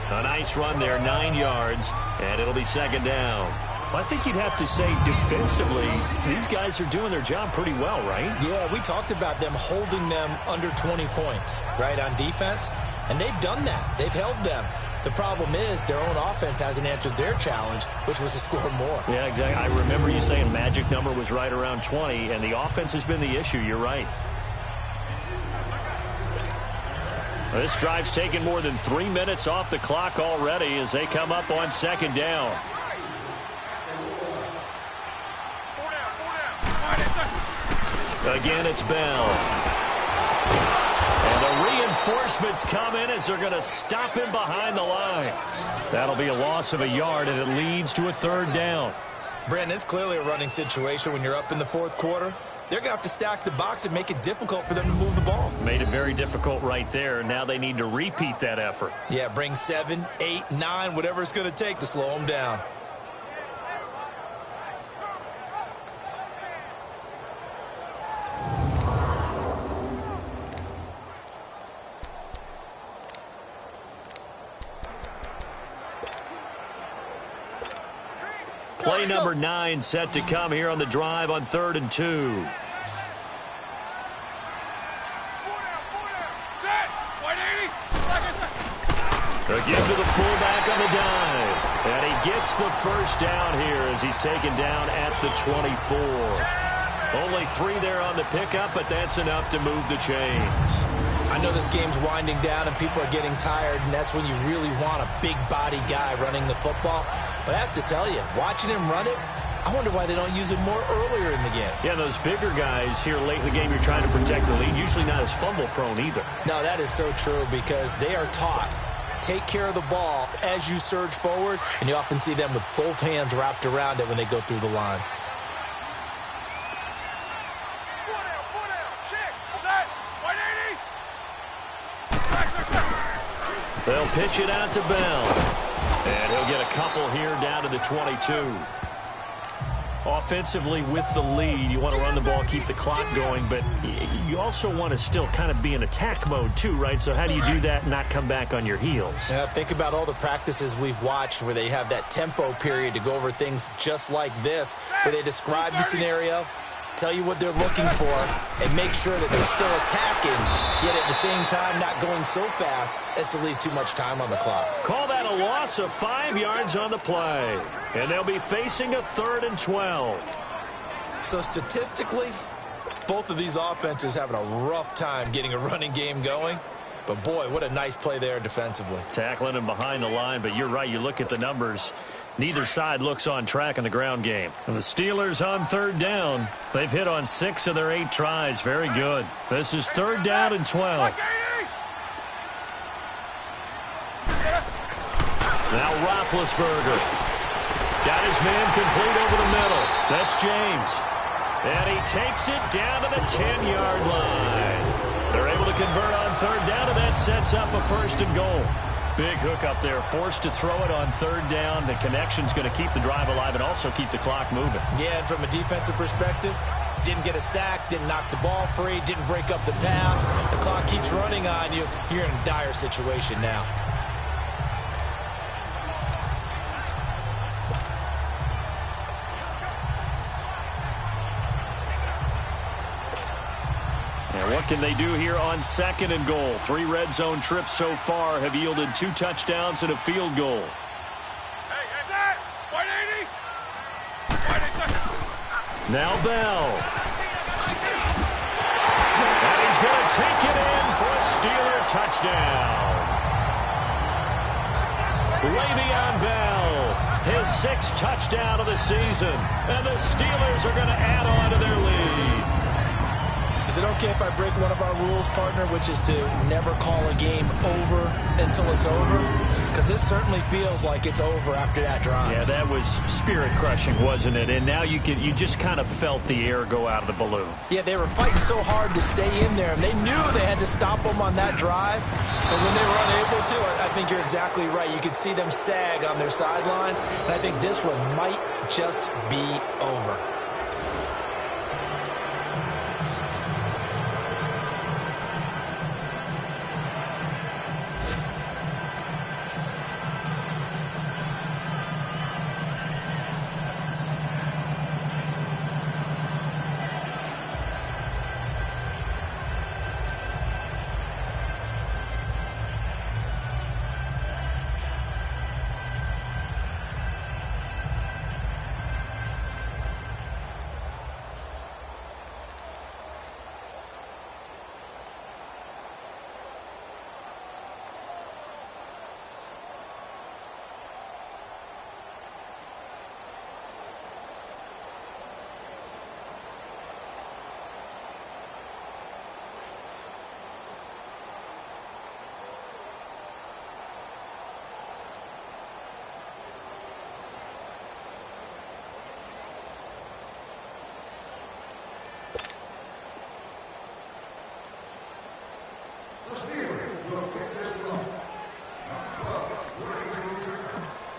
B: A nice run there, 9 yards, and it'll be 2nd down. I think you'd have to say defensively, these guys are doing their job pretty well, right?
C: Yeah, we talked about them holding them under 20 points, right, on defense. And they've done that. They've held them. The problem is their own offense hasn't answered their challenge, which was to score more.
B: Yeah, exactly. I remember you saying magic number was right around 20, and the offense has been the issue. You're right. This drive's taken more than 3 minutes off the clock already as they come up on 2nd down. Again, it's Bell. And the reinforcements come in as they're going to stop him behind the line. That'll be a loss of a yard, and it leads to a 3rd down.
C: Brandon, it's clearly a running situation when you're up in the 4th quarter. They're going to have to stack the box and make it difficult for them to move the ball.
B: Made it very difficult right there. Now they need to repeat that effort.
C: Yeah, bring 7, 8, 9, whatever it's going to take to slow them down.
B: Play number 9 set to come here on the drive on 3rd and 2. Again to the fullback on the dive. And he gets the first down here as he's taken down at the 24. Only 3 there on the pickup, but that's enough to move the chains.
C: I know this game's winding down and people are getting tired, and that's when you really want a big body guy running the football. But I have to tell you, watching him run it, I wonder why they don't use him more earlier in the game.
B: Yeah, those bigger guys here late in the game, you're trying to protect the lead, usually not as fumble prone either.
C: No, that is so true because they are taught. Take care of the ball as you surge forward, and you often see them with both hands wrapped around it when they go through the line.
B: They'll pitch it out to Bell. And he'll get a couple here down to the 22. Offensively with the lead, you want to run the ball, keep the clock going, but you also want to still kind of be in attack mode too, right? So how do you do that and not come back on your heels?
C: Yeah, think about all the practices we've watched where they have that tempo period to go over things just like this, where they describe the scenario, tell you what they're looking for, and make sure that they're still attacking, yet at the same time not going so fast as to leave too much time on the clock.
B: Call that a loss of 5 yards on the play. And they'll be facing a 3rd and 12.
C: So statistically, both of these offenses having a rough time getting a running game going. But boy, what a nice play there defensively.
B: Tackling him behind the line, but you're right, you look at the numbers. Neither side looks on track in the ground game. And the Steelers on 3rd down. They've hit on 6 of their 8 tries. Very good. This is 3rd down and 12. Now Roethlisberger. Got his man complete over the middle. That's James. And he takes it down to the 10-yard line. They're able to convert on 3rd down, and that sets up a 1st and goal. Big hook up there, forced to throw it on 3rd down. The connection's going to keep the drive alive and also keep the clock moving.
C: Yeah, and from a defensive perspective, didn't get a sack, didn't knock the ball free, didn't break up the pass. The clock keeps running on you. You're in a dire situation now.
B: And what can they do here on 2nd and goal? 3 red zone trips so far have yielded 2 touchdowns and a field goal. Now Bell. And he's going to take it in for a Steeler touchdown. Le'Veon Bell, his 6th touchdown of the season. And the Steelers are going to add on to their lead.
C: Is it okay if I break one of our rules, partner, which is to never call a game over until it's over? Because this certainly feels like it's over after that drive.
B: Yeah, that was spirit-crushing, wasn't it? And now you just kind of felt the air go out of the balloon.
C: Yeah, they were fighting so hard to stay in there, and they knew they had to stop them on that drive. But when they were unable to, I think you're exactly right. You could see them sag on their sideline, and I think this one might just be over.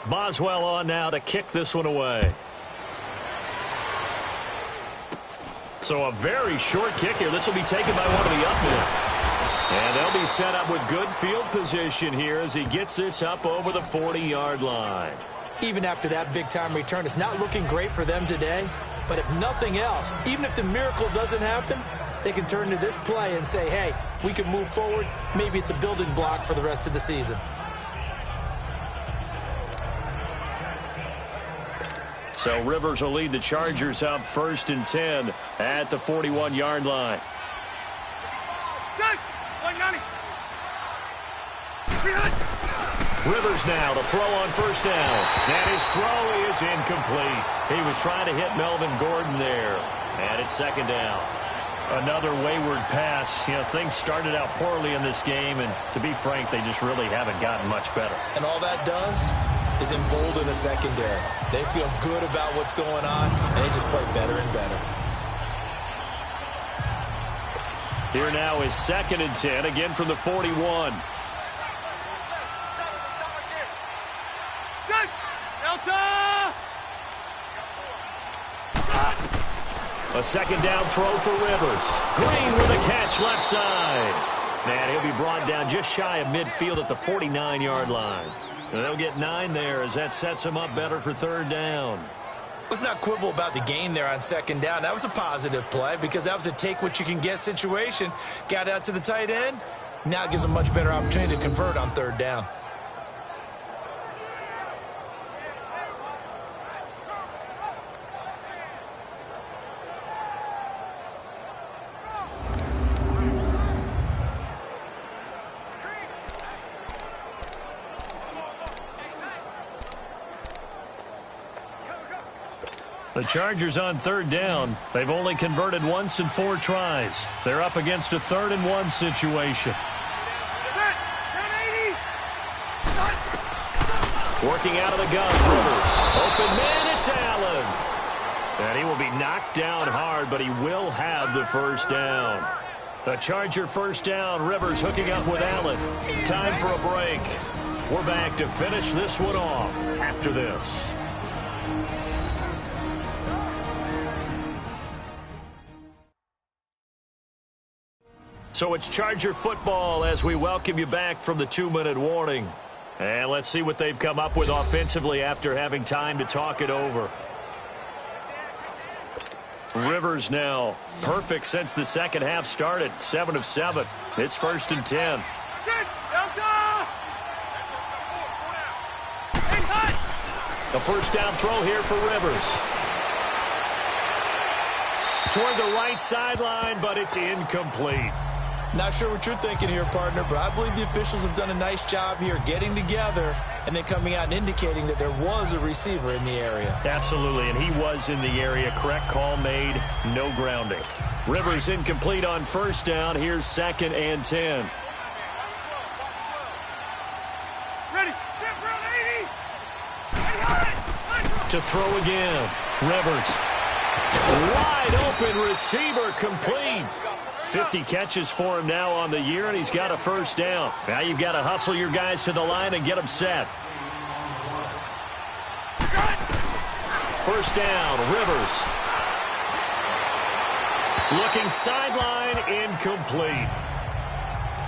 B: Boswell on now to kick this one away. So a very short kick here. This will be taken by one of the up men. And they'll be set up with good field position here as he gets this up over the 40-yard line.
C: Even after that big-time return, it's not looking great for them today. But if nothing else, even if the miracle doesn't happen, they can turn to this play and say, hey, we can move forward. Maybe it's a building block for the rest of the season.
B: So Rivers will lead the Chargers up 1st and 10 at the 41-yard line. Rivers now to throw on 1st down. And his throw is incomplete. He was trying to hit Melvin Gordon there. And it's 2nd down. Another wayward pass. You know, things started out poorly in this game, and to be frank, they just really haven't gotten much better.
C: And all that does is embolden a secondary. They feel good about what's going on, and they just play better and better.
B: Here now is 2nd and 10, again from the 41. A 2nd down throw for Rivers. Green with a catch left side. And he'll be brought down just shy of midfield at the 49-yard line. And they'll get 9 there as that sets him up better for 3rd down.
C: Let's not quibble about the gain there on 2nd down. That was a positive play because that was a take-what-you-can-get situation. Got out to the tight end. Now it gives them a much better opportunity to convert on 3rd down.
B: The Chargers on 3rd down. They've only converted once in 4 tries. They're up against a 3rd and 1 situation. Working out of the gun, Rivers. Open man, it's Allen. And he will be knocked down hard, but he will have the 1st down. The Charger 1st down. Rivers hooking up with Allen. Time for a break. We're back to finish this one off after this. So it's Charger football as we welcome you back from the 2-minute warning. And let's see what they've come up with offensively after having time to talk it over. Rivers now perfect since the second half started. 7 of 7. It's 1st and 10. A first down throw here for Rivers. Toward the right sideline, but it's incomplete.
C: Not sure what you're thinking here, partner, but I believe the officials have done a nice job here getting together and then coming out and indicating that there was a receiver in the area.
B: Absolutely, and he was in the area. Correct call made, no grounding. Rivers incomplete on first down. Here's 2nd and 10.
E: Ready, get real, 80.
B: To throw again. Rivers. Wide open receiver complete. 50 catches for him now on the year, and he's got a first down. Now you've got to hustle your guys to the line and get them set. First down, Rivers. Looking sideline, incomplete.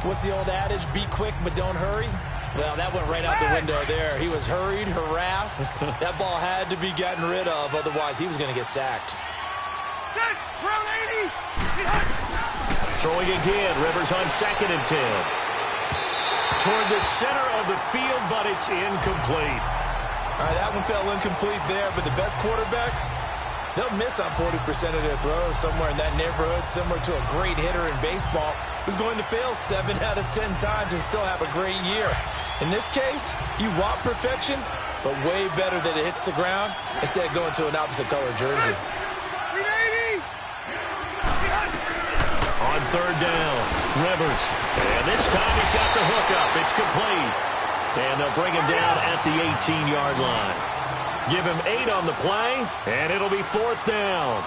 C: What's the old adage? Be quick, but don't hurry. Well, that went right out the window there. He was hurried, harassed. That ball had to be gotten rid of, otherwise he was going to get sacked.
B: Throwing again, Rivers on 2nd and 10. Toward the center of the field, but it's incomplete.
C: All right, that one fell incomplete there, but the best quarterbacks, they'll miss on 40% of their throws, somewhere in that neighborhood, similar to a great hitter in baseball who's going to fail 7 out of 10 times and still have a great year. In this case, you want perfection, but way better that it hits the ground instead of going to an opposite color jersey.
B: On 3rd down, Rivers. And this time he's got the hookup. It's complete. And they'll bring him down at the 18-yard line. Give him 8 on the play, and it'll be 4th down.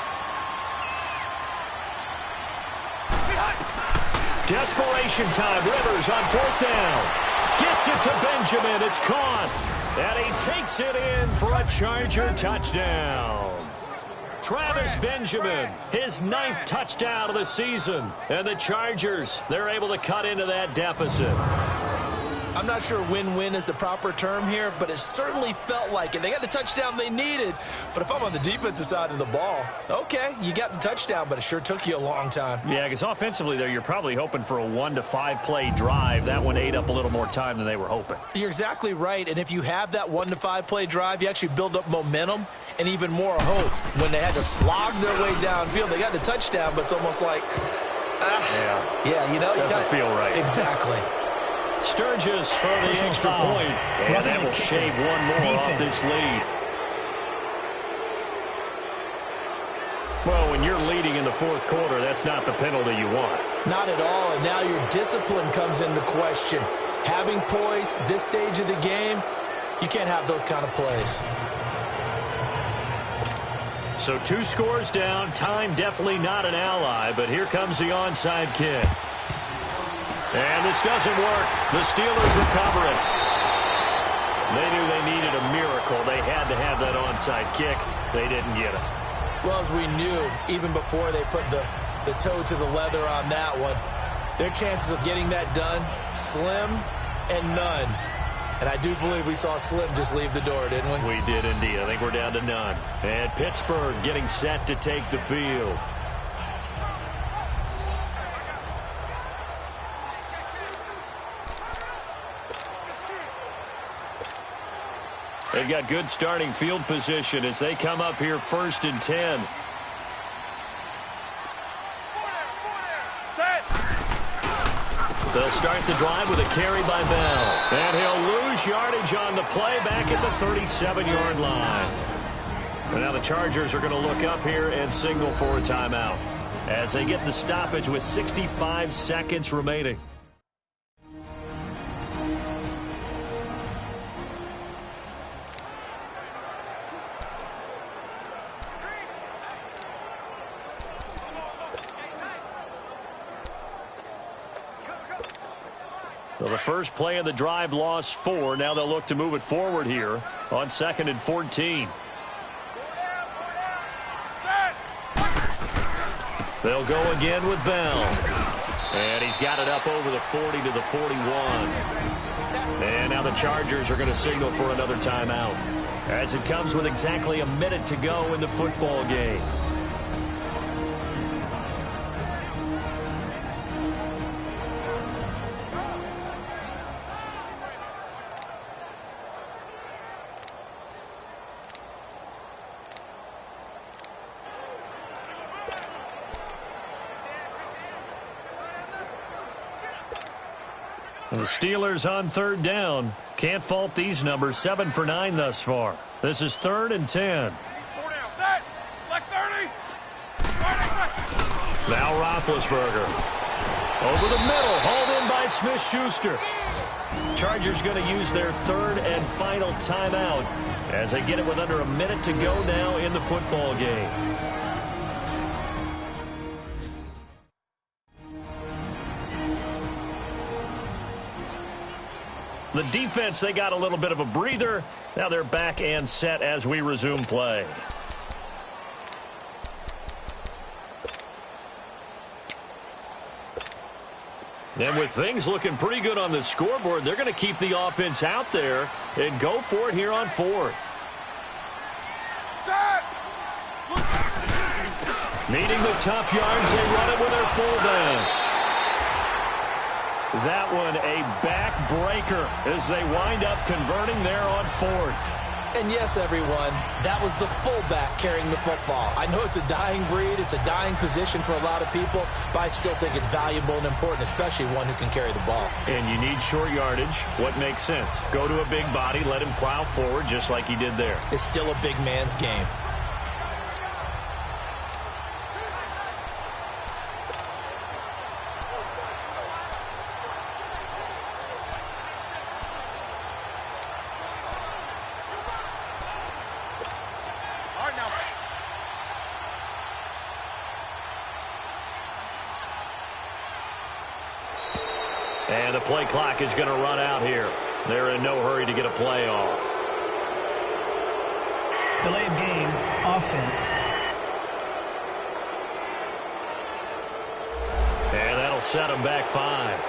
B: Desperation time. Rivers on 4th down. Gets it to Benjamin. It's caught. And he takes it in for a Charger touchdown. Travis Benjamin, his 9th touchdown of the season. And the Chargers, they're able to cut into that deficit.
C: I'm not sure win-win is the proper term here, but it certainly felt like it. They got the touchdown they needed. But if I'm on the defensive side of the ball, okay, you got the touchdown, but it sure took you a long time.
B: Yeah, because offensively there, you're probably hoping for a 1 to 5 play drive. That one ate up a little more time than they were hoping.
C: You're exactly right, and if you have that 1 to 5 play drive, you actually build up momentum and even more hope. When they had to slog their way downfield, they got the touchdown, but it's almost like, yeah, you know.
B: Doesn't feel right.
C: Exactly.
B: Sturgis for the extra point, and that will shave one more off this lead. Well, when you're leading in the 4th quarter, that's not the penalty you want.
C: Not at all, and now your discipline comes into question. Having poise this stage of the game, you can't have those kind of plays.
B: So 2 scores down, time definitely not an ally, but here comes the onside kick. And this doesn't work. The Steelers recover it. They knew they needed a miracle. They had to have that onside kick. They didn't get it.
C: Well, as we knew, even before they put the toe to the leather on that one, their chances of getting that done, slim and none. And I do believe we saw Slim just leave the door, didn't we?
B: We did indeed. I think we're down to none. And Pittsburgh getting set to take the field. They've got good starting field position as they come up here 1st and 10. They'll start the drive with a carry by Bell. And he'll lose yardage on the play back at the 37-yard line. And now the Chargers are going to look up here and signal for a timeout as they get the stoppage with 65 seconds remaining. So the first play of the drive lost 4. Now they'll look to move it forward here on 2nd and 14. They'll go again with Bell. And he's got it up over the 40 to the 41. And now the Chargers are going to signal for another timeout, as it comes with exactly a minute to go in the football game. The Steelers on third down. Can't fault these numbers. 7 for 9 thus far. This is 3rd and 10.
E: 4 down. Set. Like 30.
B: Now Roethlisberger. Over the middle. Hauled in by Smith-Schuster. Chargers going to use their 3rd and final timeout as they get it with under a minute to go now in the football game. The defense, they got a little bit of a breather. Now they're back and set as we resume play. And with things looking pretty good on the scoreboard, they're going to keep the offense out there and go for it here on 4th.
E: Set.
B: Needing the tough yards, they run it with their fullback. That one a backbreaker as they wind up converting there on 4th.
C: And yes, everyone, that was the fullback carrying the football. I know it's a dying breed, it's a dying position for a lot of people, but I still think it's valuable and important, especially one who can carry the ball.
B: And you need short yardage. What makes sense? Go to a big body, let him plow forward just like he did there.
C: It's still a big man's game.
B: And the play clock is going to run out here. They're in no hurry to get a play off.
D: Delay of game, offense.
B: And that'll set them back 5.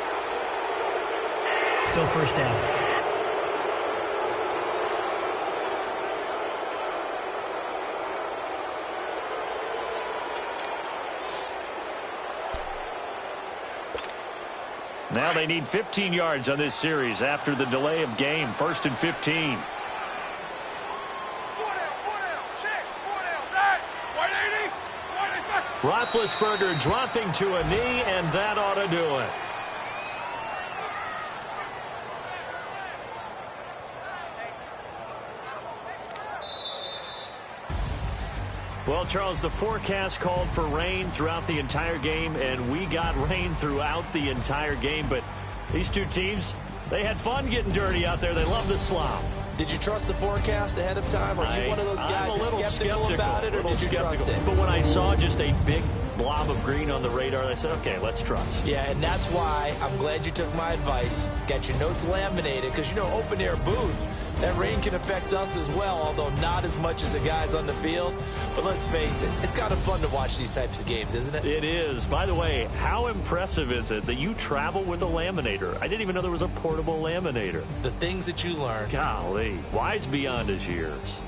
D: Still first down.
B: Now they need 15 yards on this series after the delay of game. 1st and 15.
E: 4 down. Check. 4 down. Set. 180. 180.
B: Roethlisberger dropping to a knee, and that ought to do it. Well, Charles, the forecast called for rain throughout the entire game, and we got rain throughout the entire game. But these two teams, they had fun getting dirty out there. They love the slop.
C: Did you trust the forecast ahead of time? Are you one of those guys who's skeptical about it, or did you trust it?
B: But when I saw just a big blob of green on the radar, I said, okay, let's trust.
C: Yeah, and that's why I'm glad you took my advice. Got your notes laminated, because, you know, open-air booth, that rain can affect us as well, although not as much as the guys on the field. But let's face it, it's kind of fun to watch these types of games, isn't it?
B: It is. By the way, how impressive is it that you travel with a laminator? I didn't even know there was a portable laminator.
C: The things that you learn.
B: Golly, wise beyond his years.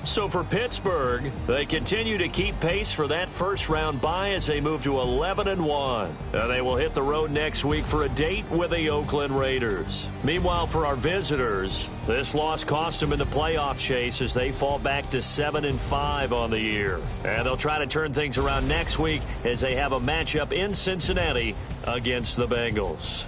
B: So for Pittsburgh, they continue to keep pace for that first-round bye as they move to 11-1. They will hit the road next week for a date with the Oakland Raiders. Meanwhile, for our visitors, this loss cost them in the playoff chase as they fall back to 7-5 on the year. And they'll try to turn things around next week as they have a matchup in Cincinnati against the Bengals.